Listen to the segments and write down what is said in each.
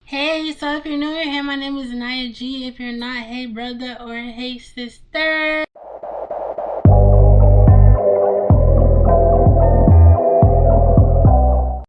Hey, so if you're new here, hey, my name is Naya G. If you're not, hey brother or hey sister.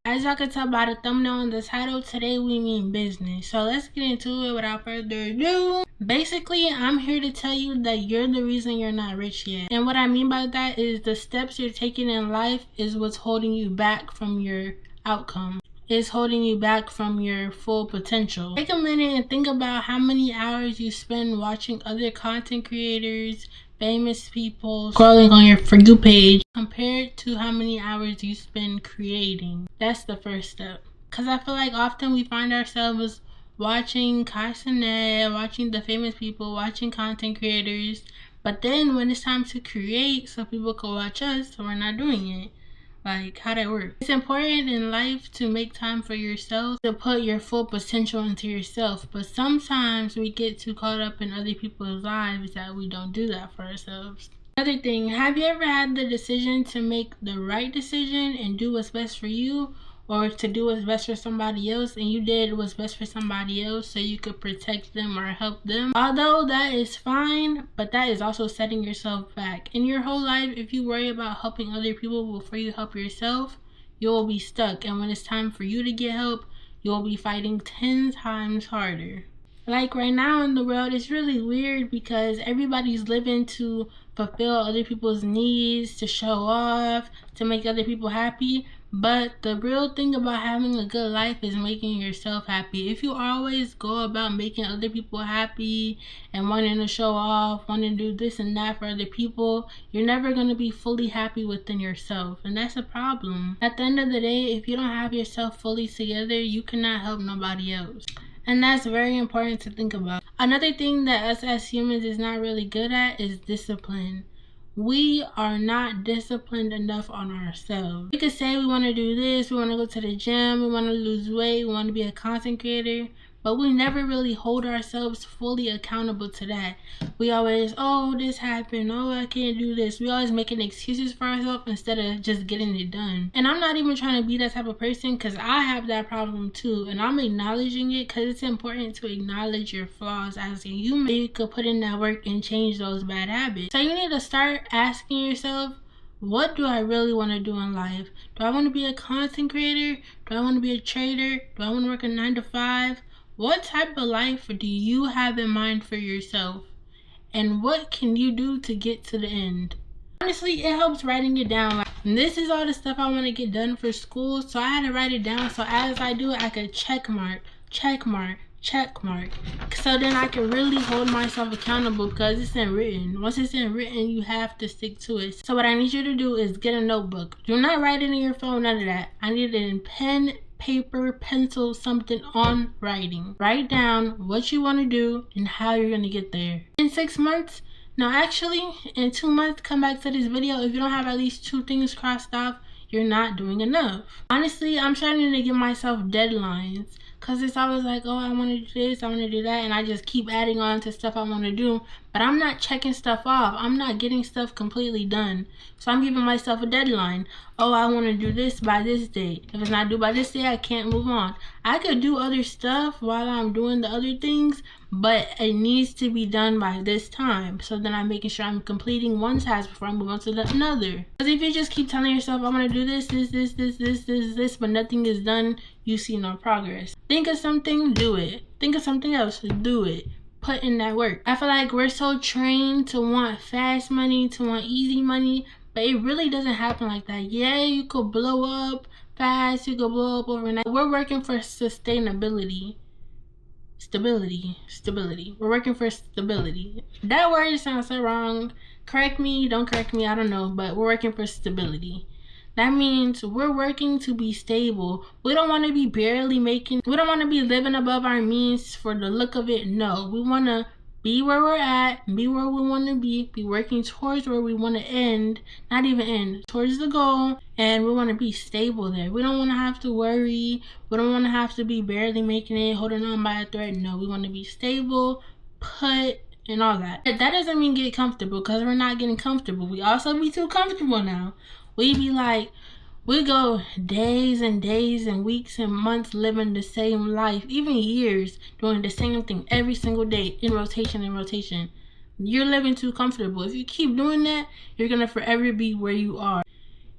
As y'all can tell by the thumbnail and the title, today we mean business. So let's get into it without further ado. Basically, I'm here to tell you that you're the reason you're not rich yet. And what I mean by that is the steps you're taking in life is what's holding you back from your outcome. Is holding you back from your full potential. Take a minute and think about how many hours you spend watching other content creators, famous people, scrolling on your For You page compared to how many hours you spend creating. That's the first step. Because I feel like often we find ourselves watching Kaisanet, watching the famous people, watching content creators, but then when it's time to create so people can watch us, we're not doing it. Like, how that work? It's important in life to make time for yourself, to put your full potential into yourself. But sometimes we get too caught up in other people's lives that we don't do that for ourselves. Another thing, have you ever had the decision to make the right decision and do what's best for you? Or to do what's best for somebody else, and you did what's best for somebody else so you could protect them or help them? Although that is fine, but that is also setting yourself back. In your whole life, if you worry about helping other people before you help yourself, you will be stuck. And when it's time for you to get help, you will be fighting 10 times harder. Like right now in the world, it's really weird because everybody's living to fulfill other people's needs, to show off, to make other people happy. But the real thing about having a good life is making yourself happy. If you always go about making other people happy and wanting to show off, wanting to do this and that for other people, you're never going to be fully happy within yourself. And that's a problem. At the end of the day, if you don't have yourself fully together, you cannot help nobody else. And that's very important to think about. Another thing that us as humans is not really good at is discipline. We are not disciplined enough on ourselves. We could say we want to do this, we want to go to the gym, we want to lose weight, we want to be a content creator, but we never really hold ourselves fully accountable to that. We always, oh, this happened, oh, I can't do this. We always making excuses for ourselves instead of just getting it done. And I'm not even trying to be that type of person because I have that problem too. And I'm acknowledging it because it's important to acknowledge your flaws as a human. So you could put in that work and change those bad habits. So you need to start asking yourself, what do I really want to do in life? Do I want to be a content creator? Do I want to be a trader? Do I want to work a 9 to 5? What type of life do you have in mind for yourself? And what can you do to get to the end? Honestly, it helps writing it down. Like, this is all the stuff I want to get done for school, so I had to write it down so as I do it, I could check mark, check mark, check mark. So then I can really hold myself accountable because it's in written. Once it's in written, you have to stick to it. So what I need you to do is get a notebook. Do not write it in your phone, none of that. I need it in pen, paper, pencil, something on writing. Write down what you want to do and how you're going to get there. In 6 months, no, actually, in 2 months, come back to this video. If you don't have at least 2 things crossed off, you're not doing enough. Honestly, I'm starting to give myself deadlines because it's always like, oh, I want to do this, I want to do that, and I just keep adding on to stuff I want to do, but I'm not checking stuff off. I'm not getting stuff completely done. So I'm giving myself a deadline. Oh, I want to do this by this date. If it's not due by this day, I can't move on. I could do other stuff while I'm doing the other things, but it needs to be done by this time. So then I'm making sure I'm completing one task before I move on to another. Because if you just keep telling yourself, I'm going to do this, but nothing is done, you see no progress. Think of something, do it. Think of something else, do it. Put in that work. I feel like we're so trained to want fast money, to want easy money, but it really doesn't happen like that. Yeah, you could blow up fast, you could blow up overnight. We're working for sustainability. Stability. We're working for stability. That word sounds so wrong. Correct me, don't correct me, I don't know, but we're working for stability. That means we're working to be stable. We don't want to be we don't want to be living above our means for the look of it. No, we want to be where we're at, be where we want to be working towards where we want to end, not even end, towards the goal, and we want to be stable there. We don't want to have to worry. We don't want to have to be barely making it, holding on by a thread. No, we want to be stable, put, and all that. That doesn't mean get comfortable because we're not getting comfortable. We also be too comfortable now. We be like, We go days and days and weeks and months living the same life, even years, doing the same thing every single day in rotation. You're living too comfortable. If you keep doing that, you're gonna forever be where you are.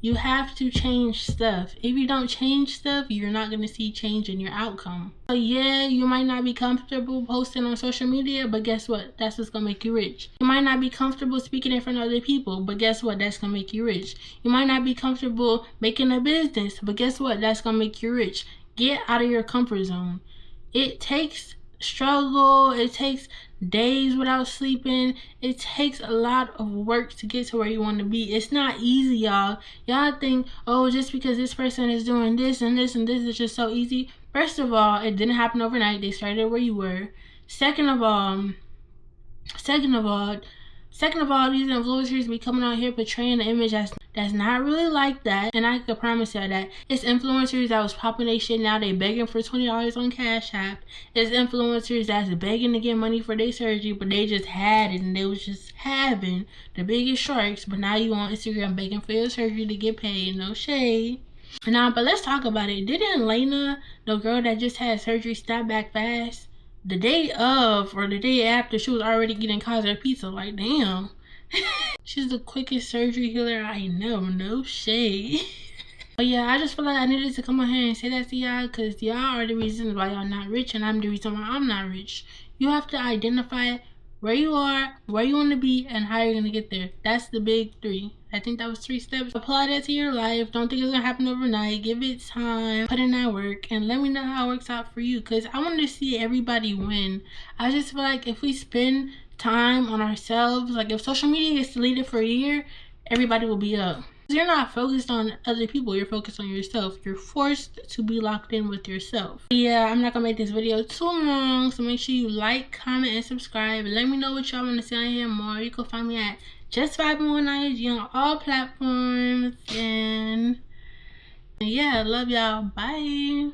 You have to change stuff. If you don't change stuff, you're not going to see change in your outcome. So yeah, you might not be comfortable posting on social media, but guess what? That's what's going to make you rich. You might not be comfortable speaking in front of other people, but guess what? That's going to make you rich. You might not be comfortable making a business, but guess what? That's going to make you rich. Get out of your comfort zone. It takes struggle. It takes days without sleeping. It takes a lot of work to get to where you want to be. It's not easy, y'all. Y'all think, oh, just because this person is doing this and this and this is just so easy. First of all, it didn't happen overnight. They started where you were. Second of all, these influencers be coming out here portraying an image that's not really like that. And I can promise you that it's influencers that was popping their shit, now they begging for $20 on Cash App. It's influencers that's begging to get money for their surgery, but they just had it and they was just having the biggest sharks. But now you on Instagram begging for your surgery to get paid. No shade. Now, but let's talk about it. Didn't Lena, the girl that just had surgery, snap back fast? The day of or the day after, she was already getting Kaiser pizza. Like, damn. She's the quickest surgery healer I know. No shade. But yeah, I just feel like I needed to come on here and say that to y'all, because y'all are the reasons why y'all not rich, and I'm the reason why I'm not rich. You have to identify where you are, where you want to be, and how you're going to get there. That's the big 3. I think that was 3 steps. Apply that to your life. Don't think it's going to happen overnight. Give it time. Put in that work. And let me know how it works out for you. Because I want to see everybody win. I just feel like if we spend time on ourselves, like if social media gets deleted for a year, everybody will be up. You're not focused on other people. You're focused on yourself. You're forced to be locked in with yourself. Yeah, I'm not going to make this video too long. So make sure you like, comment, and subscribe. Let me know what y'all want to see on here more. You can find me at JUSVIBINWNIYAG on all platforms. And yeah, love y'all. Bye.